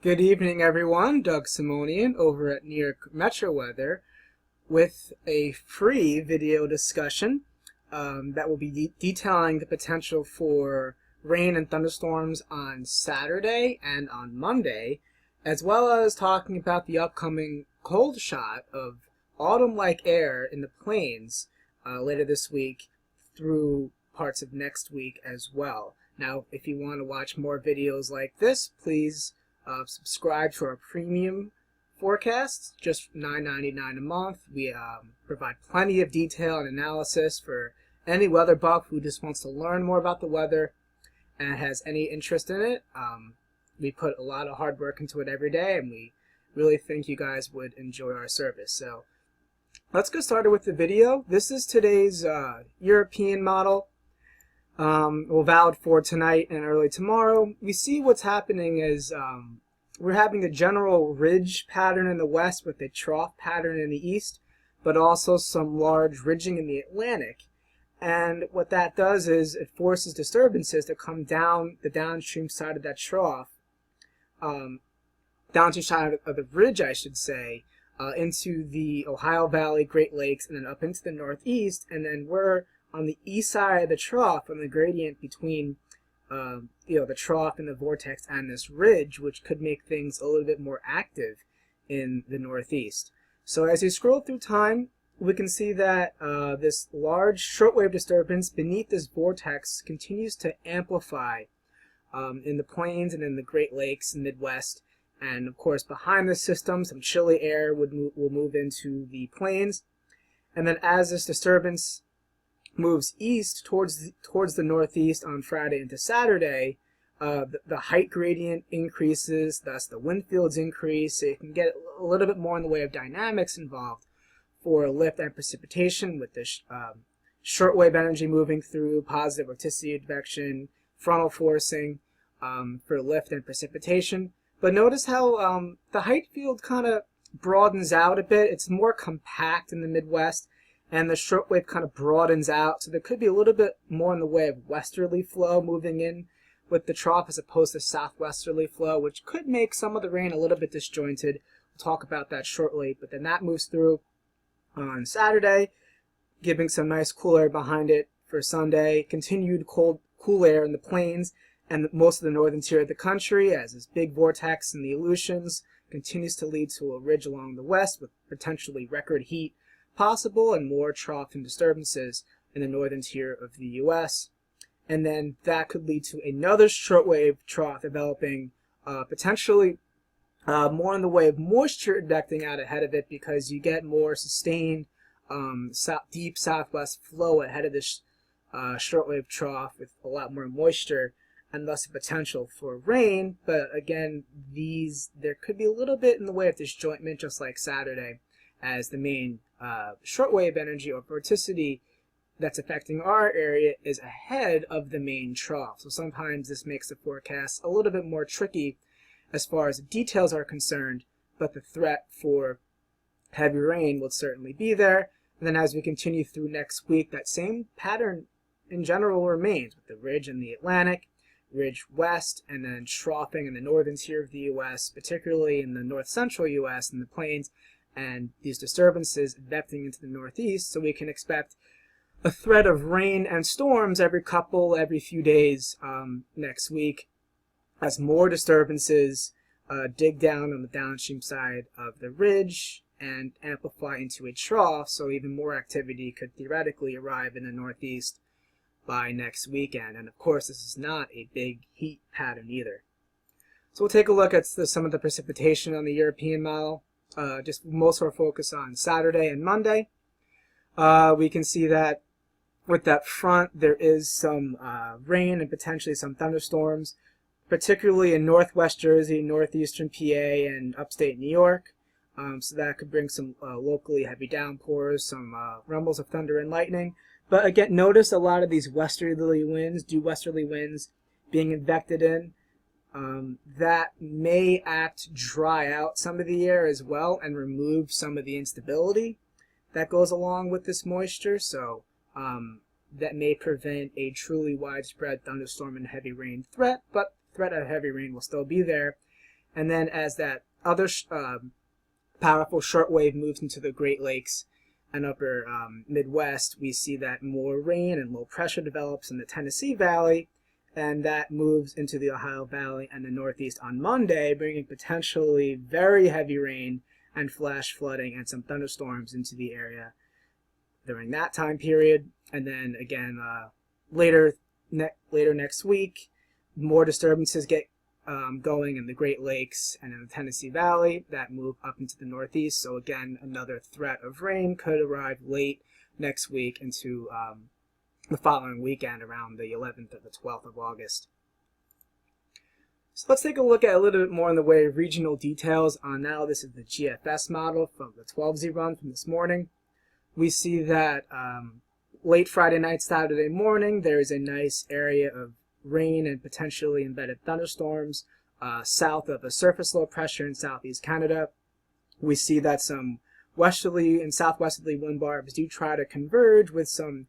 Good evening, everyone. Doug Simonian over at New York Metro Weather with a free video discussion that will be detailing the potential for rain and thunderstorms on Saturday and on Monday, as well as talking about the upcoming cold shot of autumn-like air in the plains later this week through parts of next week as well. Now, if you want to watch more videos like this, please subscribe to our premium forecasts, just $9.99 a month. We provide plenty of detail and analysis for any weather buff who just wants to learn more about the weather and has any interest in it. We put a lot of hard work into it every day, and we really think you guys would enjoy our service. So let's get started with the video. This is today's European model. Valid for tonight and early tomorrow. We see what's happening is we're having a general ridge pattern in the west with a trough pattern in the east, but also some large ridging in the Atlantic. And what that does is it forces disturbances to come down the downstream side of that trough, downstream side of the ridge, I should say, into the Ohio Valley, Great Lakes, and then up into the northeast. And then we're on the east side of the trough, on the gradient between the trough and the vortex and this ridge, which could make things a little bit more active in the northeast. So as you scroll through time, we can see that this large shortwave disturbance beneath this vortex continues to amplify in the plains and in the Great Lakes and Midwest. And of course, behind this system, some chilly air will move into the plains. And then as this disturbance moves east towards the northeast on Friday into Saturday, the height gradient increases, thus the wind fields increase, so you can get a little bit more in the way of dynamics involved for lift and precipitation with this shortwave energy moving through, positive vorticity advection, frontal forcing for lift and precipitation. But notice how the height field kind of broadens out a bit. It's more compact in the Midwest, and the shortwave kind of broadens out, so there could be a little bit more in the way of westerly flow moving in with the trough as opposed to southwesterly flow, which could make some of the rain a little bit disjointed. We'll talk about that shortly, but then that moves through on Saturday, giving some nice cool air behind it for Sunday. Continued cool air in the plains and most of the northern tier of the country, as this big vortex and the Aleutians continues to lead to a ridge along the west with potentially record heat possible and more trough and disturbances in the northern tier of the U.S. And then that could lead to another shortwave trough developing, potentially more in the way of moisture ejecting out ahead of it, because you get more sustained deep southwest flow ahead of this shortwave trough with a lot more moisture and thus the potential for rain. But again, there could be a little bit in the way of disjointment, just like Saturday, as the main shortwave energy or vorticity that's affecting our area is ahead of the main trough. So sometimes this makes the forecast a little bit more tricky as far as the details are concerned, but the threat for heavy rain will certainly be there. And then as we continue through next week, that same pattern in general remains, with the ridge in the Atlantic, ridge west, and then troughing in the northern tier of the U.S., particularly in the north central U.S. and the plains, and these disturbances advecting into the northeast. So we can expect a threat of rain and storms every few days next week, as more disturbances dig down on the downstream side of the ridge and amplify into a trough. So even more activity could theoretically arrive in the northeast by next weekend. And of course, this is not a big heat pattern either. So we'll take a look at some of the precipitation on the European model. Just most of our focus on Saturday and Monday. We can see that with that front, there is some rain and potentially some thunderstorms, particularly in northwest Jersey, northeastern PA, and upstate New York. So that could bring some locally heavy downpours, some rumbles of thunder and lightning. But again, notice a lot of these westerly winds, being invected in. That may act to dry out some of the air as well and remove some of the instability that goes along with this moisture. So that may prevent a truly widespread thunderstorm and heavy rain threat, but threat of heavy rain will still be there. And then as that other powerful shortwave moves into the Great Lakes and upper Midwest, we see that more rain and low pressure develops in the Tennessee Valley, and that moves into the Ohio Valley and the Northeast on Monday, bringing potentially very heavy rain and flash flooding and some thunderstorms into the area during that time period. And then again, later next week, more disturbances get going in the Great Lakes and in the Tennessee Valley that move up into the Northeast. So again, another threat of rain could arrive late next week into the following weekend around the 11th or the 12th of August. So let's take a look at a little bit more in the way of regional details on now. This is the GFS model from the 12Z run from this morning. We see that late Friday night, Saturday morning, there is a nice area of rain and potentially embedded thunderstorms south of a surface low pressure in southeast Canada. We see that some westerly and southwesterly wind barbs do try to converge with some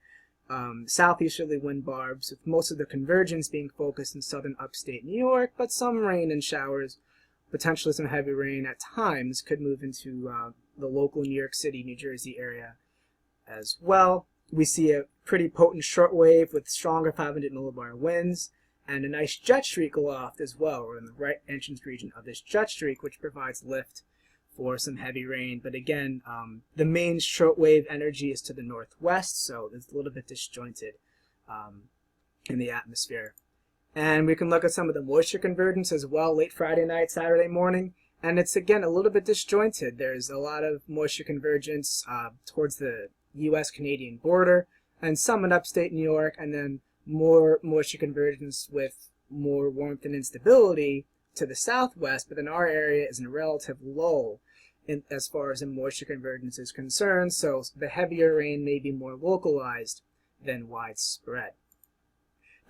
southeasterly wind barbs, with most of the convergence being focused in southern upstate New York, but some rain and showers, potentially some heavy rain at times, could move into the local New York City, New Jersey area as well. We see a pretty potent shortwave with stronger 500 millibar winds and a nice jet streak aloft as well. We're in the right entrance region of this jet streak, which provides lift for some heavy rain. But again, the main shortwave energy is to the northwest, so it's a little bit disjointed in the atmosphere. And we can look at some of the moisture convergence as well late Friday night, Saturday morning. And it's again a little bit disjointed. There's a lot of moisture convergence towards the U.S.-Canadian border, and some in upstate New York, and then more moisture convergence with more warmth and instability to the southwest, but then our area is in a relative lull as far as the moisture convergence is concerned, so the heavier rain may be more localized than widespread.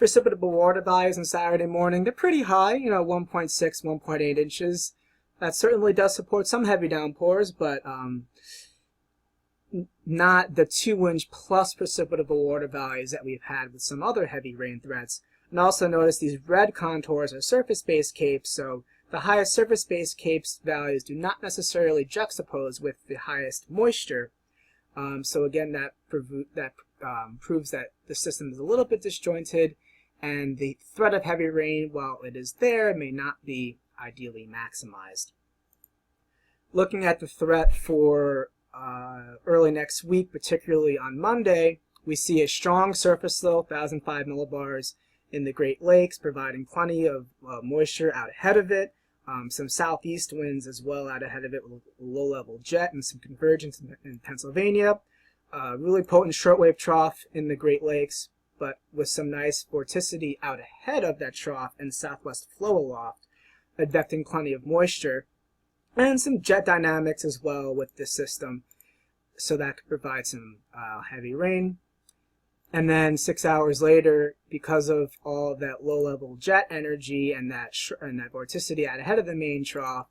Precipitable water values on Saturday morning, they're pretty high, 1.6, 1.8 inches. That certainly does support some heavy downpours, but not the 2-inch plus precipitable water values that we've had with some other heavy rain threats. And also notice these red contours are surface-based capes, so the highest surface-based capes values do not necessarily juxtapose with the highest moisture. So again, that proves that the system is a little bit disjointed, and the threat of heavy rain, while it is there, may not be ideally maximized. Looking at the threat for early next week, particularly on Monday, we see a strong surface low, 1,005 millibars in the Great Lakes, providing plenty of moisture out ahead of it. Some southeast winds as well out ahead of it with a low-level jet and some convergence in Pennsylvania. Really potent shortwave trough in the Great Lakes, but with some nice vorticity out ahead of that trough and southwest flow aloft, advecting plenty of moisture. And some jet dynamics as well with this system, so that could provide some heavy rain. And then 6 hours later, because of all of that low-level jet energy and that vorticity out ahead of the main trough,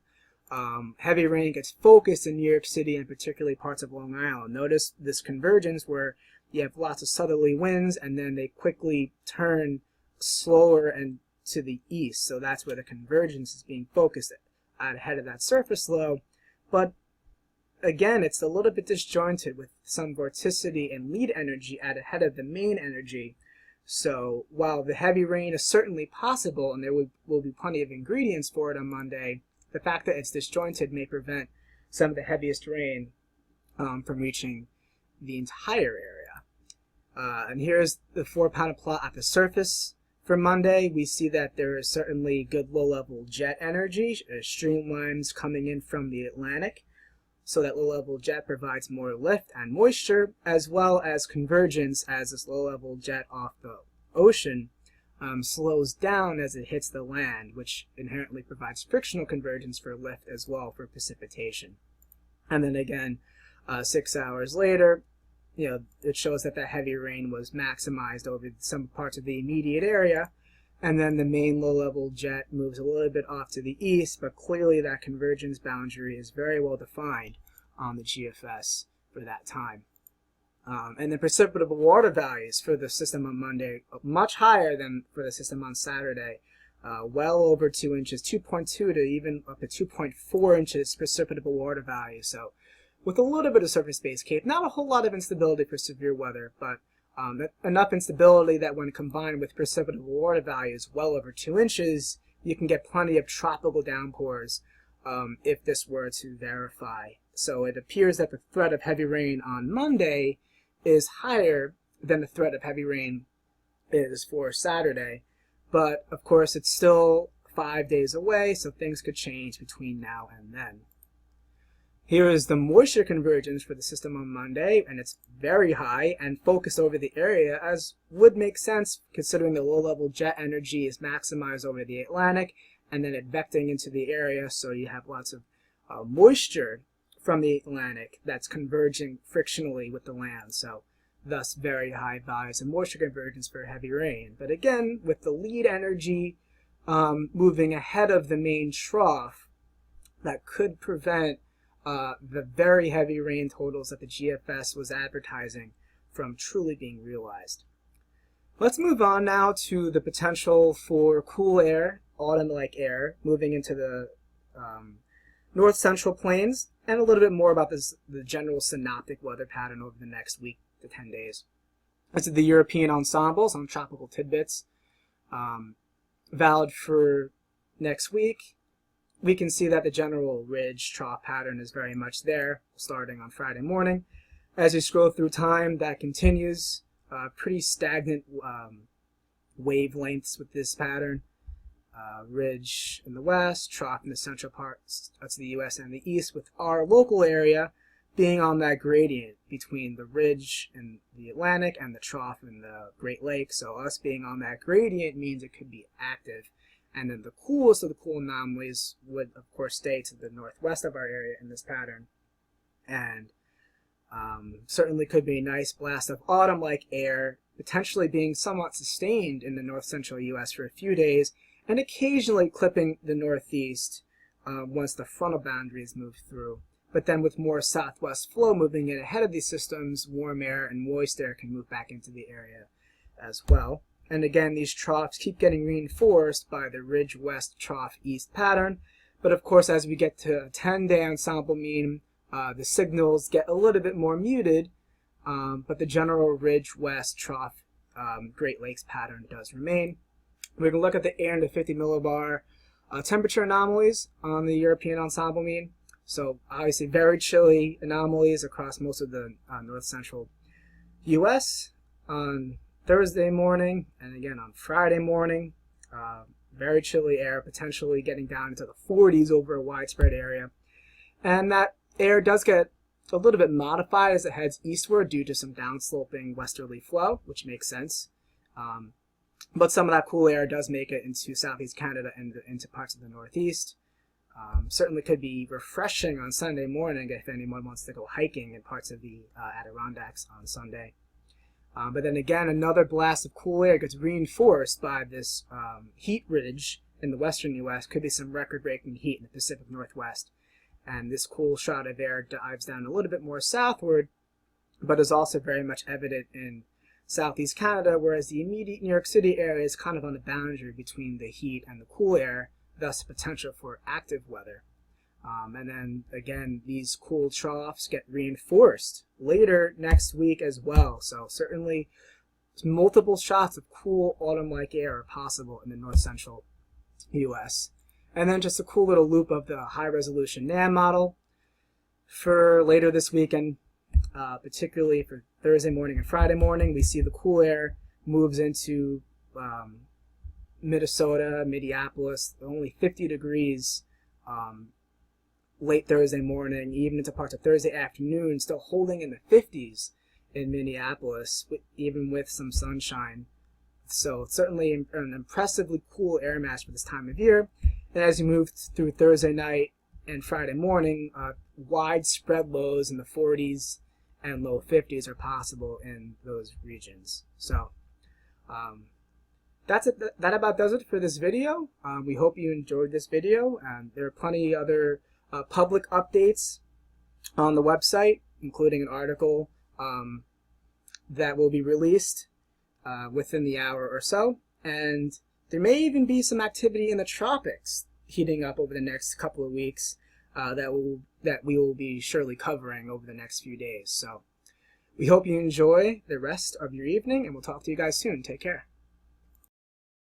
heavy rain gets focused in New York City and particularly parts of Long Island. Notice this convergence where you have lots of southerly winds and then they quickly turn slower and to the east. So that's where the convergence is being focused out ahead of that surface low. But again, it's a little bit disjointed with some vorticity and lead energy out ahead of the main energy. So while the heavy rain is certainly possible and there will be plenty of ingredients for it on Monday, the fact that it's disjointed may prevent some of the heaviest rain from reaching the entire area. And here's the 4-pound plot at the surface. For Monday, we see that there is certainly good low-level jet energy, streamlines coming in from the Atlantic. So that low-level jet provides more lift and moisture, as well as convergence as this low-level jet off the ocean slows down as it hits the land, which inherently provides frictional convergence for lift as well for precipitation. And then again, 6 hours later, it shows that that heavy rain was maximized over some parts of the immediate area. And then the main low-level jet moves a little bit off to the east, but clearly that convergence boundary is very well defined on the GFS for that time. And the precipitable water values for the system on Monday are much higher than for the system on Saturday. well over 2 inches, 2.2 to even up to 2.4 inches precipitable water value. So with a little bit of surface-based CAPE, not a whole lot of instability for severe weather, but enough instability that when combined with precipitable water values well over 2 inches, you can get plenty of tropical downpours if this were to verify. So it appears that the threat of heavy rain on Monday is higher than the threat of heavy rain is for Saturday. But of course, it's still 5 days away, so things could change between now and then. Here is the moisture convergence for the system on Monday, and it's very high and focused over the area, as would make sense considering the low-level jet energy is maximized over the Atlantic and then advecting into the area, so you have lots of moisture from the Atlantic that's converging frictionally with the land, so thus very high values of moisture convergence for heavy rain. But again, with the lead energy moving ahead of the main trough, that could prevent the very heavy rain totals that the GFS was advertising from truly being realized. Let's move on now to the potential for cool air, autumn-like air, moving into the north central plains, and a little bit more about the general synoptic weather pattern over the next week to 10 days. This is the European ensembles on tropical tidbits, valid for next week. We can see that the general ridge trough pattern is very much there, starting on Friday morning. As you scroll through time, that continues. Pretty stagnant wavelengths with this pattern. Ridge in the west, trough in the central parts of the U.S. and the east, with our local area being on that gradient between the ridge in the Atlantic and the trough in the Great Lakes. So us being on that gradient means it could be active. And then the coolest of the cool anomalies would, of course, stay to the northwest of our area in this pattern. And certainly could be a nice blast of autumn-like air, potentially being somewhat sustained in the north-central U.S. for a few days, and occasionally clipping the northeast once the frontal boundaries move through. But then with more southwest flow moving in ahead of these systems, warm air and moist air can move back into the area as well. And again, these troughs keep getting reinforced by the ridge west trough east pattern. But of course, as we get to a 10-day ensemble mean, the signals get a little bit more muted, but the general ridge west trough Great Lakes pattern does remain. We're going to look at the air and the 50 millibar temperature anomalies on the European ensemble mean. So obviously very chilly anomalies across most of the north-central U.S. on Thursday morning, and again on Friday morning. Very chilly air, potentially getting down into the 40s over a widespread area. And that air does get a little bit modified as it heads eastward due to some downsloping westerly flow, which makes sense. But some of that cool air does make it into southeast Canada and into parts of the northeast. Certainly could be refreshing on Sunday morning if anyone wants to go hiking in parts of the Adirondacks on Sunday. But then again, another blast of cool air gets reinforced by this heat ridge in the western U.S. Could be some record-breaking heat in the Pacific Northwest. And this cool shot of air dives down a little bit more southward, but is also very much evident in southeast Canada, whereas the immediate New York City area is kind of on the boundary between the heat and the cool air, thus potential for active weather. And then again, these cool troughs get reinforced later next week as well. So certainly multiple shots of cool autumn-like air are possible in the north-central U.S. And then just a cool little loop of the high-resolution NAM model for later this weekend, particularly for Thursday morning and Friday morning. We see the cool air moves into Minnesota, Minneapolis, only 50 degrees late Thursday morning, even into parts of Thursday afternoon, still holding in the 50s in Minneapolis, even with some sunshine. So it's certainly an impressively cool air mass for this time of year. And as you move through Thursday night and Friday morning, widespread lows in the 40s and low 50s are possible in those regions. So that's it. That about does it for this video. We hope you enjoyed this video. There are plenty other public updates on the website, including an article that will be released within the hour or so. And there may even be some activity in the tropics heating up over the next couple of weeks that we will be surely covering over the next few days. So we hope you enjoy the rest of your evening, and we'll talk to you guys soon. Take care.